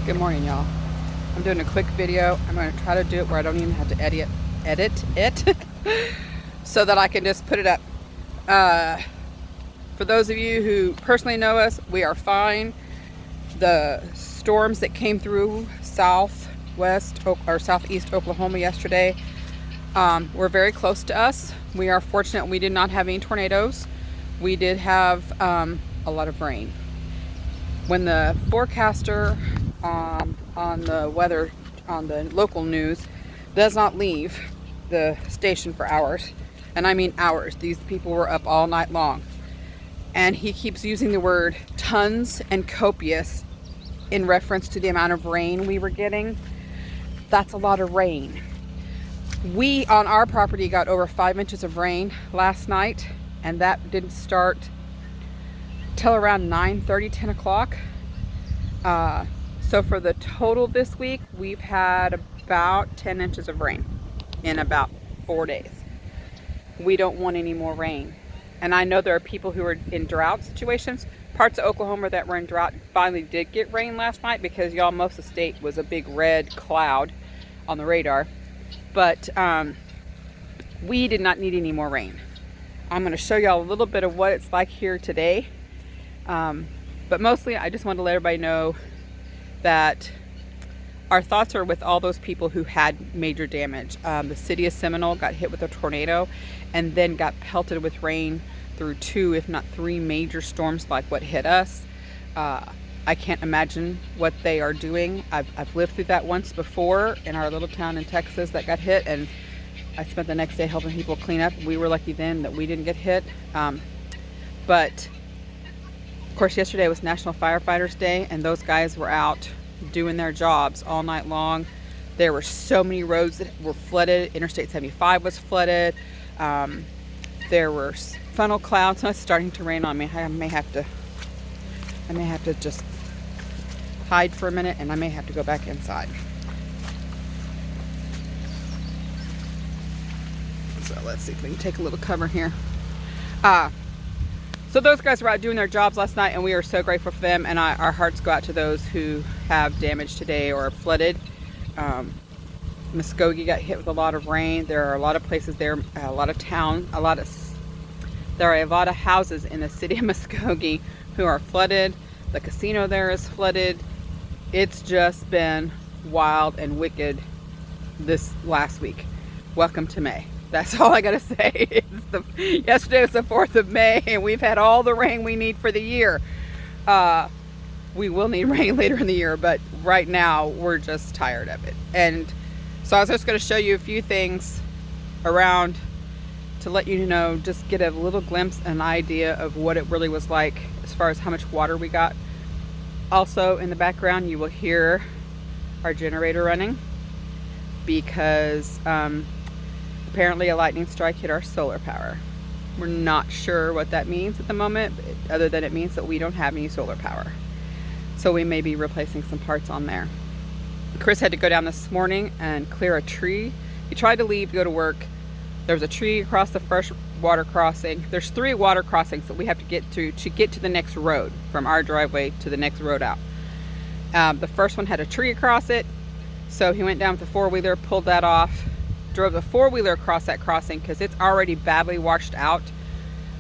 Good morning, y'all. I'm doing a quick video. I'm going to try to do it where I don't even have to edit it so that I can just put it up. For those of you who personally know us, we are fine. The storms that came through southwest or southeast Oklahoma yesterday were very close to us. We are fortunate we did not have any tornadoes. We did have a lot of rain. When the forecaster on the weather, on the local news, does not leave the station for hours, and I mean hours. These people were up all night long, and he keeps using the word tons and copious in reference to the amount of rain we were getting. That's a lot of rain. We on our property got over 5 inches of rain last night, and that didn't start till around 9:30, 10 o'clock. So for the total this week, we've had about 10 inches of rain in about 4 days. We don't want any more rain. And I know there are people who are in drought situations. Parts of Oklahoma that were in drought finally did get rain last night because, y'all, most of the state was a big red cloud on the radar. But we did not need any more rain. I'm going to show y'all a little bit of what it's like here today. But mostly I just want to let everybody know that our thoughts are with all those people who had major damage. The city of Seminole got hit with a tornado and then got pelted with rain through 2, if not 3 major storms like what hit us. I can't imagine what they are doing. I've lived through that once before in our little town in Texas that got hit, and I spent the next day helping people clean up. We were lucky then that we didn't get hit. But of course, yesterday was National Firefighters Day, and those guys were out doing their jobs all night long. There were so many roads that were flooded. Interstate 75 was flooded. There were funnel clouds. So it's starting to rain on me. I may have to just hide for a minute, and I may have to go back inside. So let's see if we can take a little cover here. So those guys were out doing their jobs last night, and we are so grateful for them, and our hearts go out to those who have damage today or flooded. Muskogee got hit with a lot of rain. There are a lot of places there, a lot of towns, there are a lot of houses in the city of Muskogee who are flooded. The casino there is flooded. It's just been wild and wicked this last week. Welcome to May. That's all I gotta say. Yesterday was the 4th of May, and we've had all the rain we need for the year. We will need rain later in the year, but right now we're just tired of it. And so I was just gonna show you a few things around to let you know, just get a little glimpse, an idea of what it really was like as far as how much water we got. Also in the background, you will hear our generator running because apparently a lightning strike hit our solar power. We're not sure what that means at the moment, other than it means that we don't have any solar power. So we may be replacing some parts on there. Chris had to go down this morning and clear a tree. He tried to leave to go to work. There was a tree across the first water crossing. There's 3 water crossings that we have to get to the next road, from our driveway to the next road out. The first one had a tree across it, so he went down with the 4-wheeler, pulled that off, drove the 4-wheeler across that crossing because it's already badly washed out.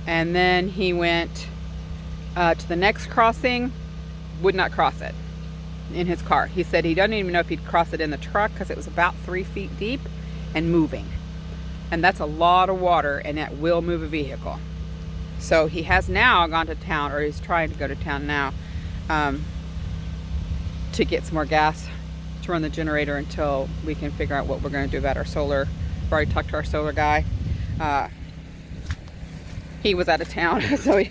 And then he went to the next crossing, would not cross it in his car. He said he doesn't even know if he'd cross it in the truck because it was about 3 feet deep and moving. And that's a lot of water, and that will move a vehicle. So he has now gone to town, or he's trying to go to town now, to get some more gas to run the generator until we can figure out what we're going to do about our solar. I've already talked to our solar guy. He was out of town, so he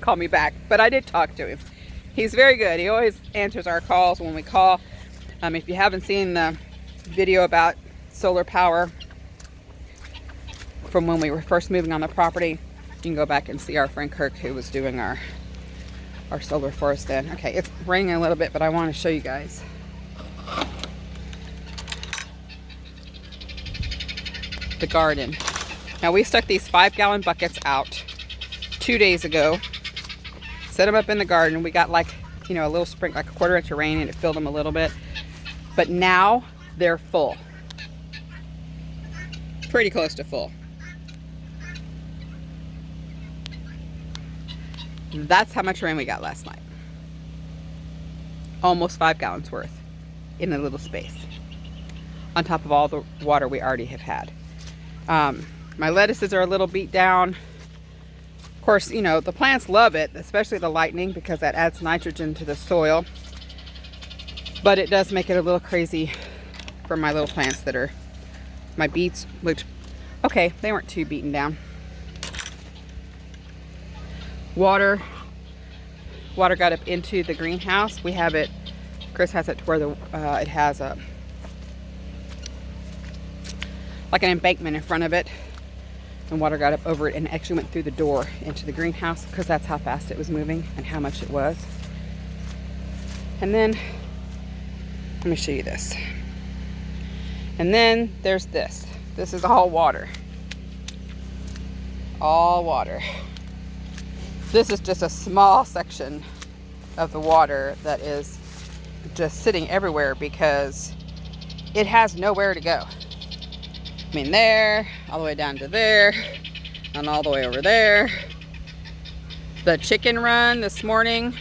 called me back, but I did talk to him. He's very good. He always answers our calls when we call. If you haven't seen the video about solar power from when we were first moving on the property, you can go back and see our friend Kirk, who was doing our solar for us then. Okay, it's raining a little bit, but I want to show you guys. The garden. Now, we stuck these 5-gallon buckets out 2 days ago, set them up in the garden. We got like you know, a little spring, like a quarter inch of rain, and it filled them a little bit. But now they're full. Pretty close to full. That's how much rain we got last night. Almost 5 gallons worth in a little space, on top of all the water we already have had. My lettuces are a little beat down. Of course, you know, the plants love it, especially the lightning, because that adds nitrogen to the soil. But it does make it a little crazy for my little plants that are, my beets looked, okay, they weren't too beaten down. Water got up into the greenhouse. We have it, Chris has it to where it has a, like an embankment in front of it, and water got up over it and actually went through the door into the greenhouse, because that's how fast it was moving and how much it was. And then, let me show you this. And then there's this. This is all water. All water. This is just a small section of the water that is just sitting everywhere because it has nowhere to go. I mean, there, all the way down to there, and all the way over there. The chicken run this morning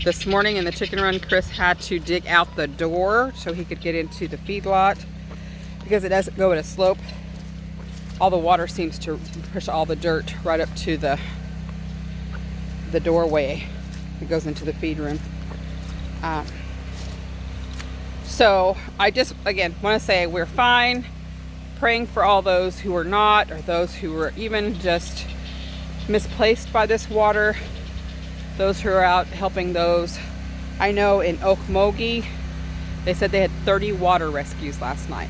in the chicken run, Chris had to dig out the door so he could get into the feedlot, because it doesn't go at a slope. All the water seems to push all the dirt right up to the doorway that goes into the feed room. So I just, again, want to say we're fine. Praying for all those who are not, or those who are even just misplaced by this water. Those who are out helping those. I know in Okmulgee, they said they had 30 water rescues last night.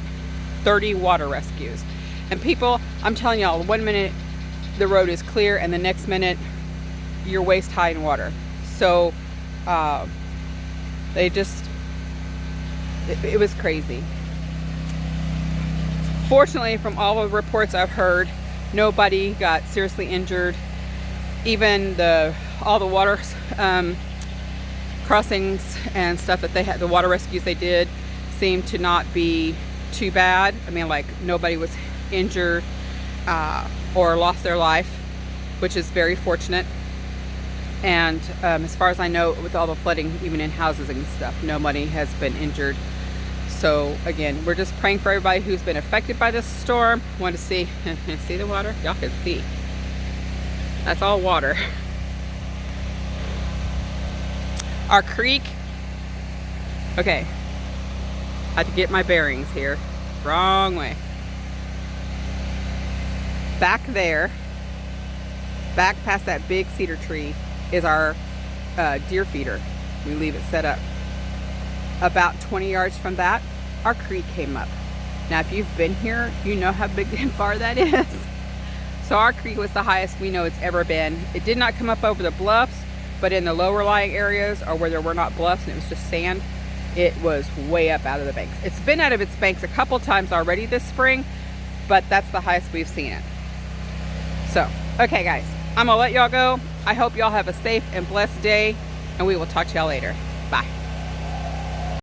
30 water rescues. And people, I'm telling y'all, 1 minute the road is clear, and the next minute you're waist high in water. So they just, it was crazy. Fortunately, from all the reports I've heard, nobody got seriously injured. Even all the water crossings and stuff that they had, the water rescues they did, seemed to not be too bad. I mean, like, nobody was injured or lost their life, which is very fortunate. And as far as I know, with all the flooding, even in houses and stuff, nobody has been injured. So again, we're just praying for everybody who's been affected by this storm. Want to see the water? Y'all can see. That's all water. Our creek. Okay. I had to get my bearings here. Wrong way. Back there, back past that big cedar tree, is our deer feeder. We leave it set up. About 20 yards from that, our creek came up. Now, if you've been here, you know how big and far that is. So our creek was the highest we know it's ever been. It did not come up over the bluffs, but in the lower lying areas, or where there were not bluffs and it was just sand, it was way up out of the banks. It's been out of its banks a couple times already this spring, but that's the highest we've seen it. So, okay guys, I'm gonna let y'all go. I hope y'all have a safe and blessed day, and we will talk to y'all later. Bye.